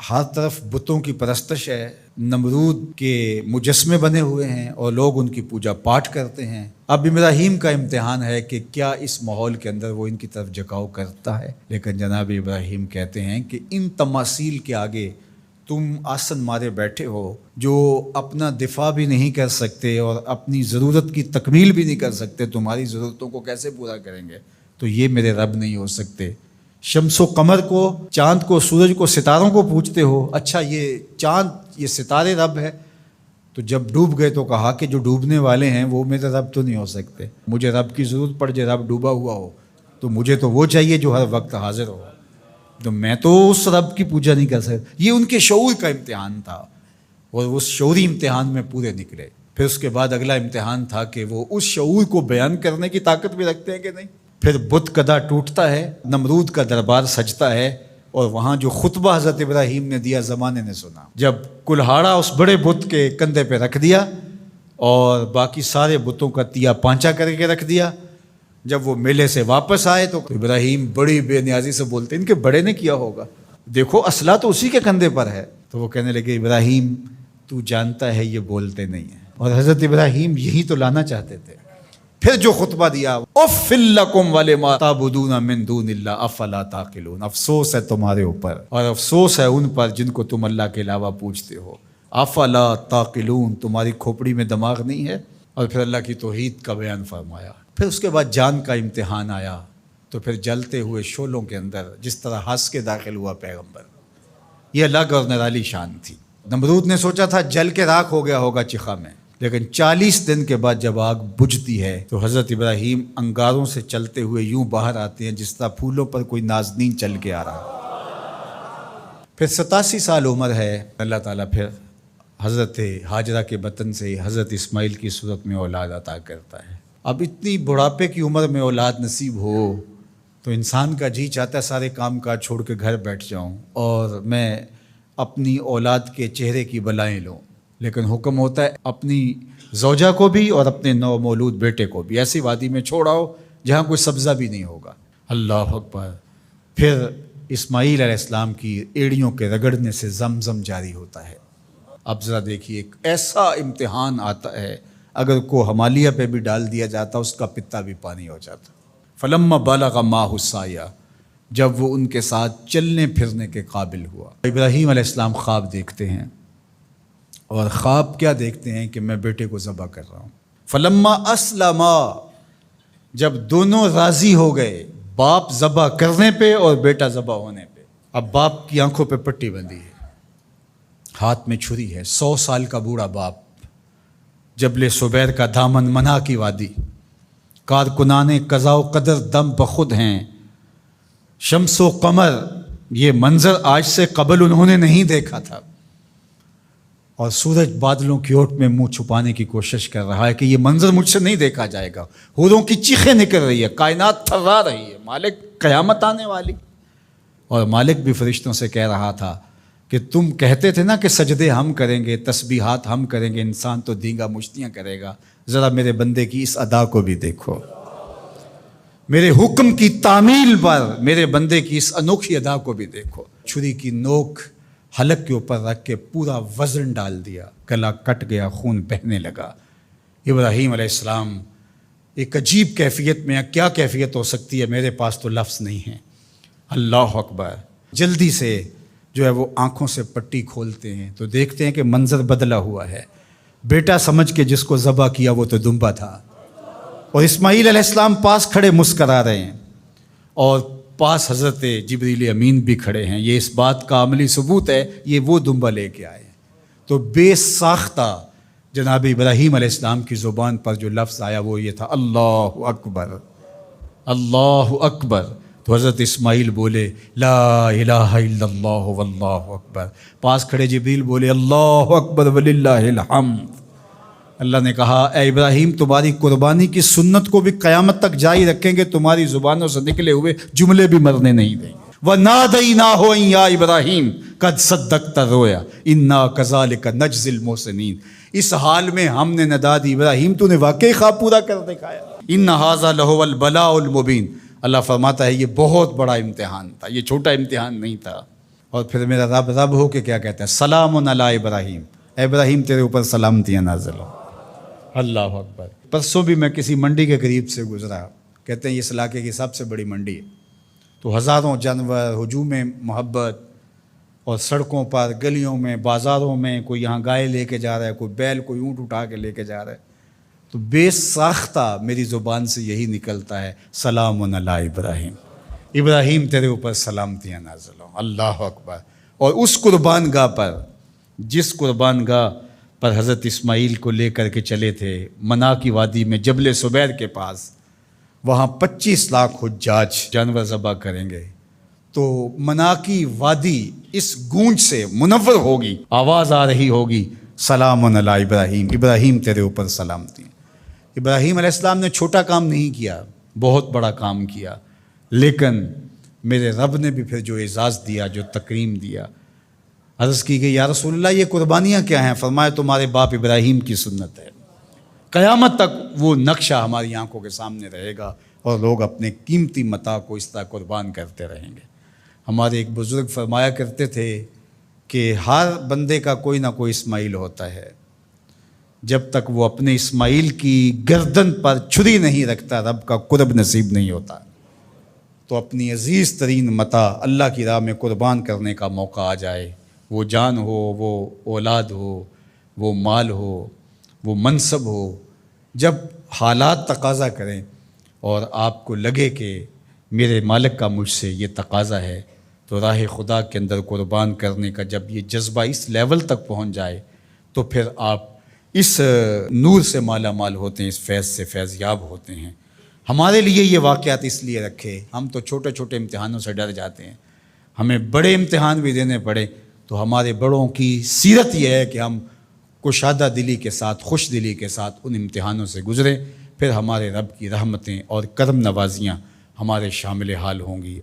ہر طرف بتوں کی پرستش ہے، نمرود کے مجسمے بنے ہوئے ہیں اور لوگ ان کی پوجا پاٹ کرتے ہیں۔ اب ابراہیم کا امتحان ہے کہ کیا اس ماحول کے اندر وہ ان کی طرف جھکاؤ کرتا ہے، لیکن جناب ابراہیم کہتے ہیں کہ ان تماثیل کے آگے تم آسن مارے بیٹھے ہو، جو اپنا دفاع بھی نہیں کر سکتے اور اپنی ضرورت کی تکمیل بھی نہیں کر سکتے، تمہاری ضرورتوں کو کیسے پورا کریں گے؟ تو یہ میرے رب نہیں ہو سکتے۔ شمس و قمر کو، چاند کو، سورج کو، ستاروں کو پوجتے ہو، اچھا یہ چاند، یہ ستارے رب ہے؟ تو جب ڈوب گئے تو کہا کہ جو ڈوبنے والے ہیں وہ میرے رب تو نہیں ہو سکتے، مجھے رب کی ضرورت پڑ جائے، رب ڈوبا ہوا ہو تو مجھے تو وہ چاہیے جو ہر وقت حاضر ہو، تو میں تو اس رب کی پوجا نہیں کر سکتا۔ یہ ان کے شعور کا امتحان تھا اور اس شعوری امتحان میں پورے نکلے۔ پھر اس کے بعد اگلا امتحان تھا کہ وہ اس شعور کو بیان کرنے کی طاقت بھی رکھتے ہیں کہ نہیں۔ پھر بت کدا ٹوٹتا ہے، نمرود کا دربار سجتا ہے، اور وہاں جو خطبہ حضرت ابراہیم نے دیا زمانے نے سنا، جب کلہاڑا اس بڑے بت کے کندھے پہ رکھ دیا اور باقی سارے بتوں کا تیا پانچا کر کے رکھ دیا، جب وہ میلے سے واپس آئے تو ابراہیم بڑی بے نیازی سے بولتے ان کے بڑے نے کیا ہوگا، دیکھو اسلحہ تو اسی کے کندھے پر ہے۔ تو وہ کہنے لگے ابراہیم تو جانتا ہے یہ بولتے نہیں ہیں، اور حضرت ابراہیم یہی تو لانا چاہتے تھے۔ پھر جو خطبہ دیا، اف لکم ولما تعبدون من دون اللہ افلا تعقلون، افسوس ہے تمہارے اوپر اور افسوس ہے ان پر جن کو تم اللہ کے علاوہ پوجتے ہو، افلا تعقلون، تمہاری کھوپڑی میں دماغ نہیں ہے۔ اور پھر اللہ کی توحید کا بیان فرمایا۔ پھر اس کے بعد جان کا امتحان آیا، تو پھر جلتے ہوئے شعلوں کے اندر جس طرح ہنس کے داخل ہوا پیغمبر، یہ الگ اور نرالی شان تھی۔ نمرود نے سوچا تھا جل کے راکھ ہو گیا ہوگا چخا میں، لیکن 40 دن کے بعد جب آگ بجھتی ہے تو حضرت ابراہیم انگاروں سے چلتے ہوئے یوں باہر آتے ہیں جس طرح پھولوں پر کوئی نازنین چل کے آ رہا۔ پھر 87 سال عمر ہے، اللہ تعالیٰ پھر حضرت ہاجرہ کے بطن سے حضرت اسماعیل کی صورت میں اولاد عطا کرتا ہے۔ اب اتنی بڑھاپے کی عمر میں اولاد نصیب ہو تو انسان کا جی چاہتا ہے سارے کام کاج چھوڑ کے گھر بیٹھ جاؤں اور میں اپنی اولاد کے چہرے کی بلائیں لوں، لیکن حکم ہوتا ہے اپنی زوجہ کو بھی اور اپنے نو مولود بیٹے کو بھی ایسی وادی میں چھوڑاؤ جہاں کوئی سبزہ بھی نہیں ہوگا۔ اللہ اکبر۔ پھر اسماعیل علیہ السلام کی ایڑیوں کے رگڑنے سے زمزم جاری ہوتا ہے۔ اب ذرا دیکھیے، ایک ایسا امتحان آتا ہے، اگر کو ہمالیہ پہ بھی ڈال دیا جاتا اس کا پتا بھی پانی ہو جاتا۔ فلما بلغ معہ السعی، جب وہ ان کے ساتھ چلنے پھرنے کے قابل ہوا۔ ابراہیم علیہ السلام خواب دیکھتے ہیں، اور خواب کیا دیکھتے ہیں کہ میں بیٹے کو ذبح کر رہا ہوں۔ فلما اسلما، جب دونوں راضی ہو گئے، باپ ذبح کرنے پہ اور بیٹا ذبح ہونے پہ۔ اب باپ کی آنکھوں پہ پٹی بندھی ہے، ہاتھ میں چھری ہے، 100 سال کا بوڑھا باپ، جبل سبیر کا دامن منع کی وادی، کارکنان قضاء و قدر دم بخود ہیں، شمس و قمر، یہ منظر آج سے قبل انہوں نے نہیں دیکھا تھا، اور سورج بادلوں کی اوٹ میں منہ چھپانے کی کوشش کر رہا ہے کہ یہ منظر مجھ سے نہیں دیکھا جائے گا، حوروں کی چیخیں نکل رہی ہے، کائنات تھرا رہی ہے، مالک قیامت آنے والی۔ اور مالک بھی فرشتوں سے کہہ رہا تھا کہ تم کہتے تھے نا کہ سجدے ہم کریں گے، تسبیحات ہم کریں گے، انسان تو دینگا مشتیاں کرے گا، ذرا میرے بندے کی اس ادا کو بھی دیکھو، میرے حکم کی تعمیل پر میرے بندے کی اس انوکھی ادا کو بھی دیکھو۔ چھری کی نوک حلق کے اوپر رکھ کے پورا وزن ڈال دیا، گلا کٹ گیا، خون بہنے لگا۔ ابراہیم علیہ السلام ایک عجیب کیفیت میں، کیا کیفیت ہو سکتی ہے، میرے پاس تو لفظ نہیں ہے۔ اللہ اکبر۔ جلدی سے جو ہے وہ آنکھوں سے پٹی کھولتے ہیں تو دیکھتے ہیں کہ منظر بدلا ہوا ہے، بیٹا سمجھ کے جس کو ذبح کیا وہ تو دمبا تھا، اور اسماعیل علیہ السلام پاس کھڑے مسکرا رہے ہیں، اور پاس حضرت جبریل امین بھی کھڑے ہیں۔ یہ اس بات کا عملی ثبوت ہے یہ وہ دمبا لے کے آئے ہیں۔ تو بے ساختہ جناب ابراہیم علیہ السلام کی زبان پر جو لفظ آیا وہ یہ تھا، اللہ اکبر، اللہ اکبر۔ تو حضرت اسماعیل بولے لا الہ الا اللہ واللہ اکبر، پاس کھڑے جبریل بولے اللہ اکبر وللہ الحمد۔ اللہ نے کہا اے ابراہیم تمہاری قربانی کی سنت کو بھی قیامت تک جاری رکھیں گے، تمہاری زبانوں سے نکلے ہوئے جملے بھی مرنے نہیں دیں گے۔ وَنَادَيْنَاهُ أَن يَا إِبْرَاهِيمُ قَدْ صَدَّقْتَ الرُّؤْيَا إِنَّا كَذَلِكَ نَجْزِي الْمُحْسِنِينَ، اس حال میں ہم نے ندا دی ابراہیم تو نے واقعی خواب پورا کر دکھایا۔ إِنَّ هَذَا لَهُوَ الْبَلَاءُ الْمُبِينُ، اللہ فرماتا ہے یہ بہت بڑا امتحان تھا، یہ چھوٹا امتحان نہیں تھا۔ اور پھر میرا رب رب ہو کے کیا کہتا ہے؟ سلام علی ابراہیم، اے ابراہیم تیرے اوپر سلامتیاں نازل ہو۔ اللہ اکبر۔ پرسوں بھی میں کسی منڈی کے قریب سے گزرا، کہتے ہیں اس علاقے کی سب سے بڑی منڈی ہے، تو ہزاروں جانور، ہجوم محبت، اور سڑکوں پر، گلیوں میں، بازاروں میں کوئی یہاں گائے لے کے جا رہا ہے، کوئی بیل، کوئی اونٹ اٹھا کے لے کے جا رہا ہے، تو بے ساختہ میری زبان سے یہی نکلتا ہے، سلام علی ابراہیم، ابراہیم تیرے اوپر سلامتیاں نازل ہوں۔ اللہ اکبر۔ اور اس قربان گاہ پر، جس قربان گاہ پر حضرت اسماعیل کو لے کر کے چلے تھے، منا کی وادی میں جبل سبیر کے پاس، وہاں 25 لاکھ حجاج جانور ذبح کریں گے، تو منا کی وادی اس گونج سے منور ہوگی، آواز آ رہی ہوگی، سلام علی ابراہیم، ابراہیم تیرے اوپر سلامتی۔ ابراہیم علیہ السلام نے چھوٹا کام نہیں کیا، بہت بڑا کام کیا، لیکن میرے رب نے بھی پھر جو اعزاز دیا، جو تکریم دیا، عرض کی گئی یا رسول اللہ یہ قربانیاں کیا ہیں؟ فرمایا تمہارے باپ ابراہیم کی سنت ہے، قیامت تک وہ نقشہ ہماری آنکھوں کے سامنے رہے گا، اور لوگ اپنے قیمتی متاع کو اس طرح قربان کرتے رہیں گے۔ ہمارے ایک بزرگ فرمایا کرتے تھے کہ ہر بندے کا کوئی نہ کوئی اسماعیل ہوتا ہے، جب تک وہ اپنے اسماعیل کی گردن پر چھری نہیں رکھتا رب کا قرب نصیب نہیں ہوتا۔ تو اپنی عزیز ترین متاع اللہ کی راہ میں قربان کرنے کا موقع آ جائے، وہ جان ہو، وہ اولاد ہو، وہ مال ہو، وہ منصب ہو، جب حالات تقاضا کریں اور آپ کو لگے کہ میرے مالک کا مجھ سے یہ تقاضا ہے، تو راہ خدا کے اندر قربان کرنے کا جب یہ جذبہ اس لیول تک پہنچ جائے، تو پھر آپ اس نور سے مالا مال ہوتے ہیں، اس فیض سے فیض یاب ہوتے ہیں۔ ہمارے لیے یہ واقعات اس لیے رکھے، ہم تو چھوٹے چھوٹے امتحانوں سے ڈر جاتے ہیں، ہمیں بڑے امتحان بھی دینے پڑے تو ہمارے بڑوں کی سیرت یہ ہے کہ ہم کشادہ دلی کے ساتھ، خوش دلی کے ساتھ ان امتحانوں سے گزریں، پھر ہمارے رب کی رحمتیں اور کرم نوازیاں ہمارے شامل حال ہوں گی۔